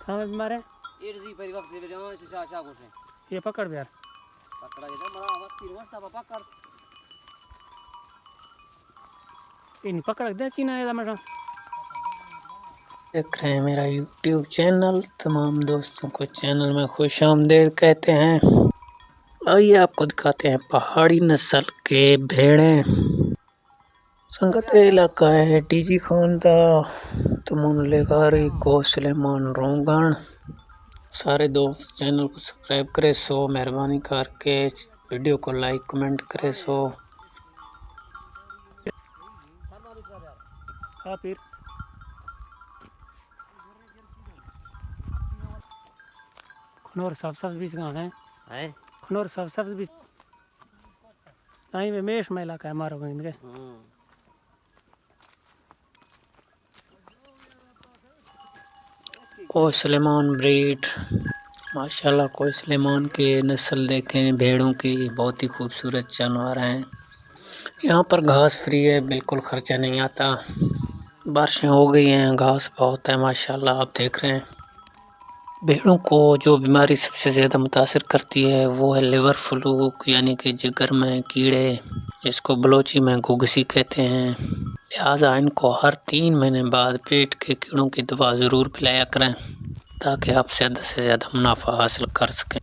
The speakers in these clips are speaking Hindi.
हाँ मारे ये जी परी वक्त से जाओ से शाह को से ये पकड़ यार पकड़ा ये बड़ा वक्त 3 वर्ष तब पकड़ इन पकड़ दे चीना ये मेरा देख रहे हैं मेरा YouTube चैनल। तमाम दोस्तों को चैनल में खुश आमदीद कहते हैं। आइए आपको दिखाते हैं पहाड़ी नस्ल के भेड़ें। संगत इलाका है डीजी खान दा तमुन लेगारी को सुलेमान रोंगन। सारे दोस्त चैनल को सब्सक्राइब करे सो मेहरबानी करके वीडियो को लाइक कमेंट करे सो। हाँ फिर खनौर सब बीच गाँव है खनौर सब बीच नहीं में मेष में इलाका है मारो इनके कोई सुलेमान ब्रीड माशाल्लाह। कोई सुलेमान के नस्ल देखें भेड़ों की, बहुत ही खूबसूरत जानवर हैं। यहाँ पर घास फ्री है, बिल्कुल खर्चा नहीं आता। बारिशें हो गई हैं, घास बहुत है माशाल्लाह। आप देख रहे हैं भेड़ों को जो बीमारी सबसे ज़्यादा मुतासिर करती है वो है लिवर फ्लूक, यानी कि जिगर में कीड़े, इसको बलोची में घुघसी कहते हैं। लिहाजा इनको हर 3 महीने बाद पेट के कीड़ों की दवा ज़रूर पिलाया करें ताकि आप ज़्यादा से ज़्यादा मुनाफा हासिल कर सकें।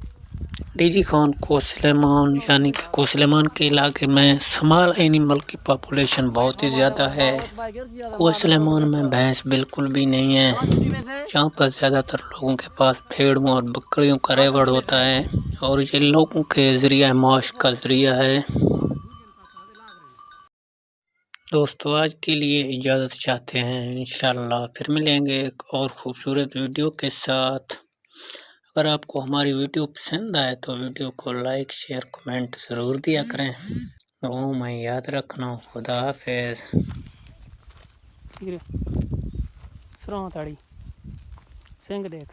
डीजी खान को सुलेमान यानी कि को सुलेमान के इलाके में स्मॉल एनिमल की पॉपुलेशन बहुत ही ज़्यादा है। को सुलेमान में भैंस बिल्कुल भी नहीं है। यहाँ पर ज़्यादातर लोगों के पास भेड़ों और बकरियों का रेवड़ होता है और ये लोगों के ज़रिया माश का ज़रिया है। दोस्तों आज के लिए इजाज़त चाहते हैं, इंशाल्लाह फिर मिलेंगे एक और ख़ूबसूरत वीडियो के साथ। अगर आपको हमारी वीडियो पसंद आए तो वीडियो को लाइक शेयर कमेंट ज़रूर दिया करें। दुआओं में याद रखना। खुदा हाफिज़। सरां ताड़ी सिंह देख